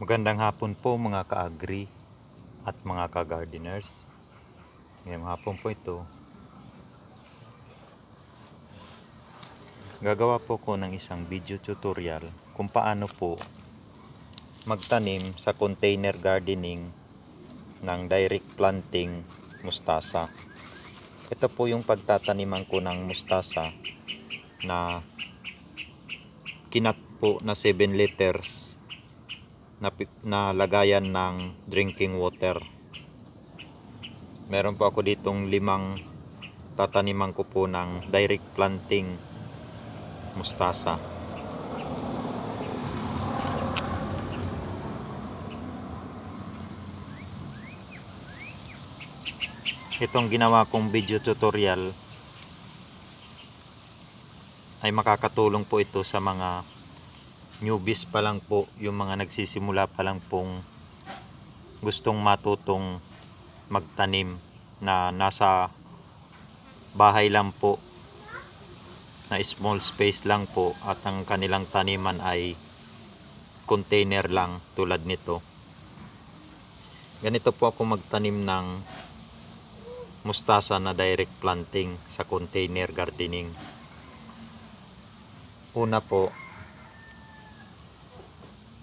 Magandang hapon po mga ka-agri at mga ka-gardeners. Ngayong hapon po ito, gagawa po ko ng isang video tutorial kung paano po magtanim sa container gardening ng direct planting mustasa. Ito po yung pagtataniman ko ng mustasa na kinat po na 7 liters na lagayan ng drinking water. Meron po ako ditong 5 tataniman ko po ng direct planting mustasa. Itong ginawa kong video tutorial ay makakatulong po ito sa mga newbies pa lang po, yung mga nagsisimula pa lang pong gustong matutong magtanim na nasa bahay lang po, na small space lang po, at ang kanilang taniman ay container lang tulad nito. Ganito po ako magtanim ng mustasa na direct planting sa container gardening. Una po,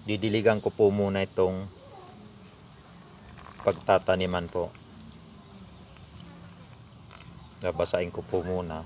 didiligan ko po muna itong pagtataniman po. Babasahin ko po muna.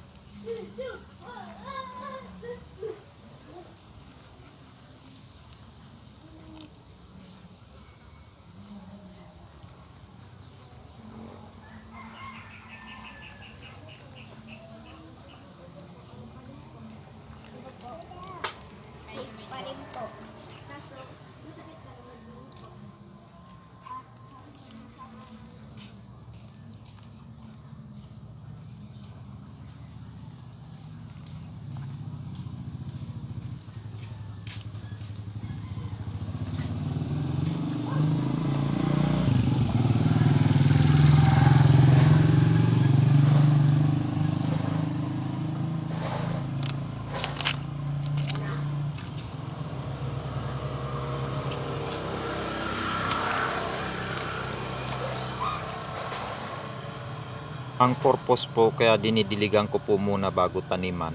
Ang purpose po kaya dinidiligan ko po muna bago taniman,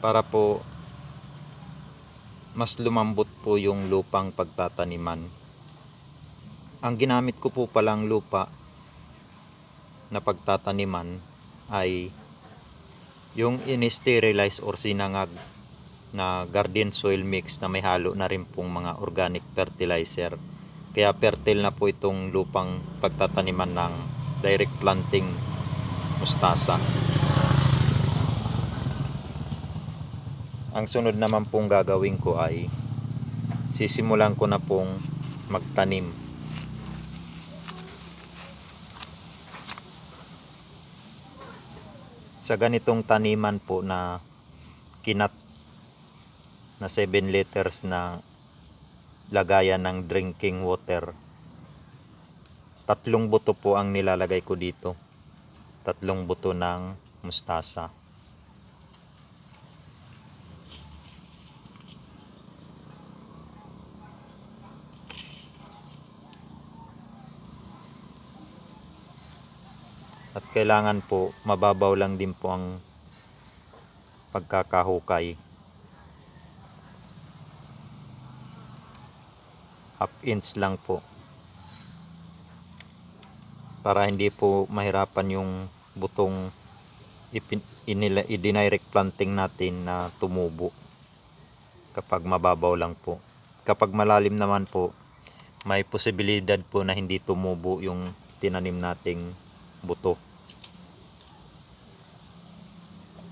para po mas lumambot po yung lupang pagtataniman. Ang ginamit ko po palang lupa na pagtataniman ay yung in-sterilize or sinangag na garden soil mix na may halo na rin pong mga organic fertilizer. Kaya fertile na po itong lupang pagtataniman ng direct planting mustasa. Ang sunod naman pong gagawin ko ay sisimulan ko na pong magtanim. Sa ganitong taniman po na kinat na 7 liters na lagayan ng drinking water, 3 buto po ang nilalagay ko dito. 3 buto ng mustasa. At kailangan po mababaw lang din po ang pagkakahukay. 1/2 inch lang po, para hindi po mahirapan yung butong i-direct planting natin na tumubo kapag mababaw lang po. Kapag malalim naman po, may posibilidad po na hindi tumubo yung tinanim nating buto.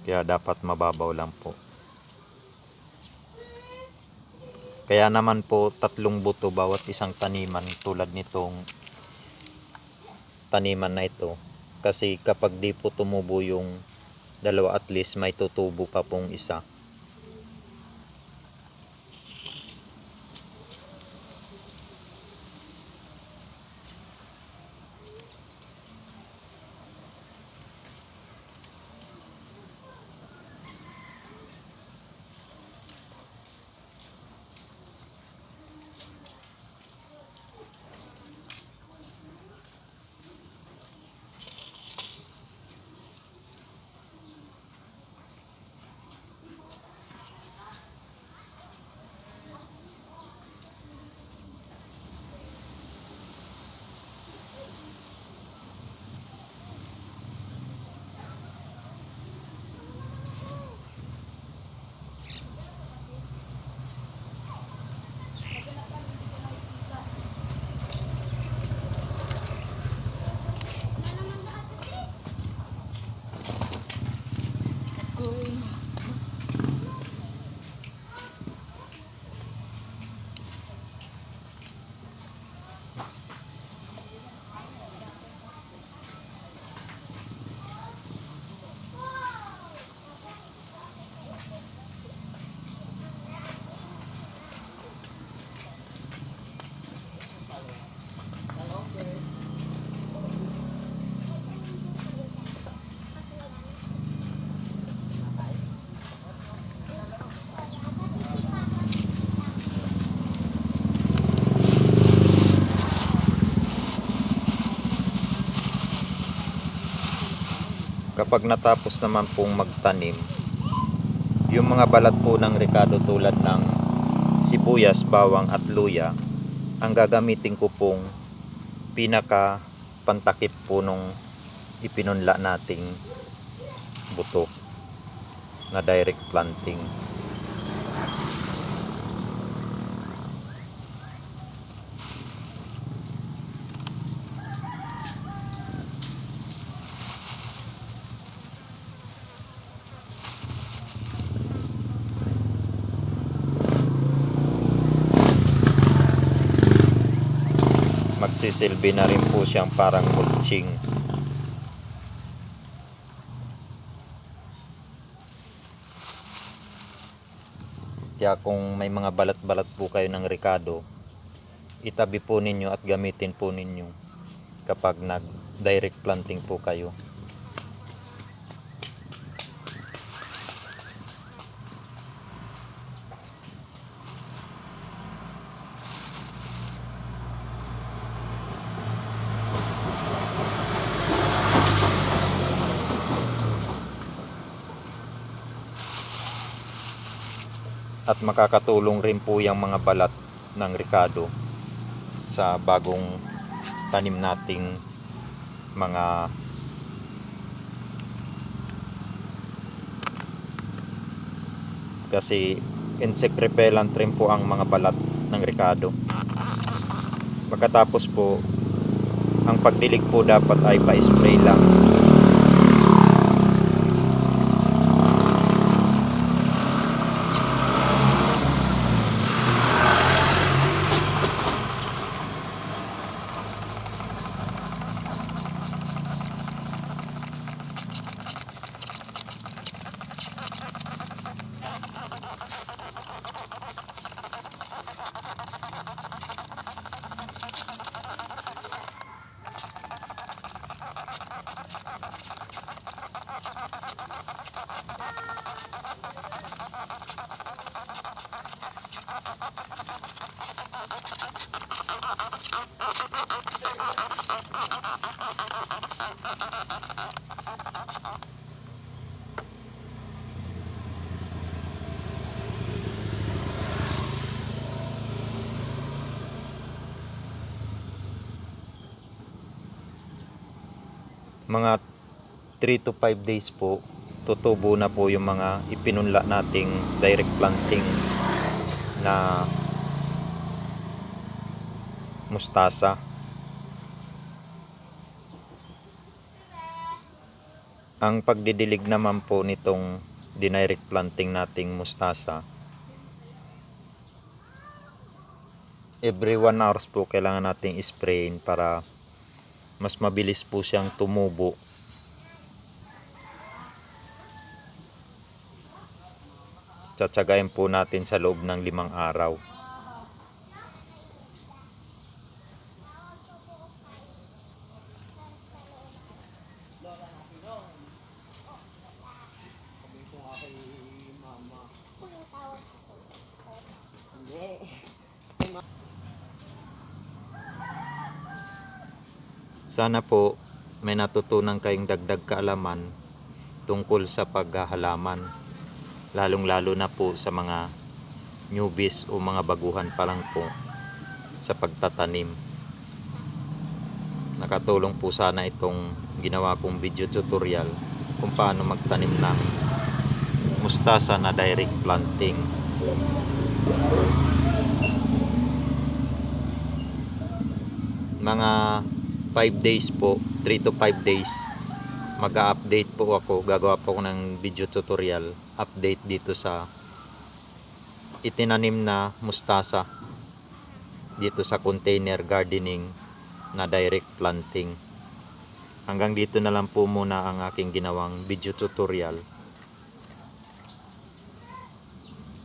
Kaya dapat mababaw lang po. Kaya naman po 3 buto bawat isang taniman, tulad nitong taniman na ito. Kasi kapag di po tumubo yung dalawa, at least may tutubo pa pong isa. kapag natapos naman pong magtanim, yung mga balat po ng rekado tulad ng sibuyas, bawang at luya, ang gagamitin ko pong pinaka pantakip po nung ipinunla nating buto na direct planting. Magsisilbi na rin po siyang parang mulching. Kaya kung may mga balat-balat po kayo ng rekado, itabi po ninyo at gamitin po ninyo kapag nag direct planting po kayo. At makakatulong rin po yung mga balat ng rekado sa bagong tanim nating mga kasi insect repellent rin po ang mga balat ng rekado. Pagkatapos po, ang pagdilig po dapat ay pa-spray lang. Mga 3 to 5 days po, tutubo na po yung mga ipinunla nating direct planting na mustasa. Ang pagdidilig naman po nitong direct planting nating mustasa, every 1 hours po kailangan nating sprayin para mas mabilis po siyang tumubo. Tsatsagayin po natin sa loob ng 5 araw. Sana po may natutunan kayong dagdag kaalaman tungkol sa paghahalaman, lalong-lalo na po sa mga newbies o mga baguhan pa lang po sa pagtatanim. Nakatulong po sana itong ginawa kong video tutorial kung paano magtanim ng mustasa na direct planting. Mga 5 days po, 3 to 5 days, mag-a-update po ako, gagawa po ako ng video tutorial, update dito sa itinanim na mustasa dito sa container gardening na direct planting. Hanggang dito na lang po muna ang aking ginawang video tutorial.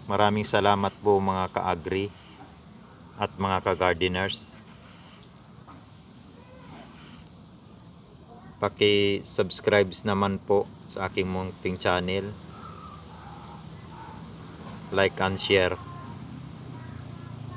Maraming salamat po mga ka-agri at mga ka-gardeners. Paki-subscribe naman po sa aking munting channel. Like and share.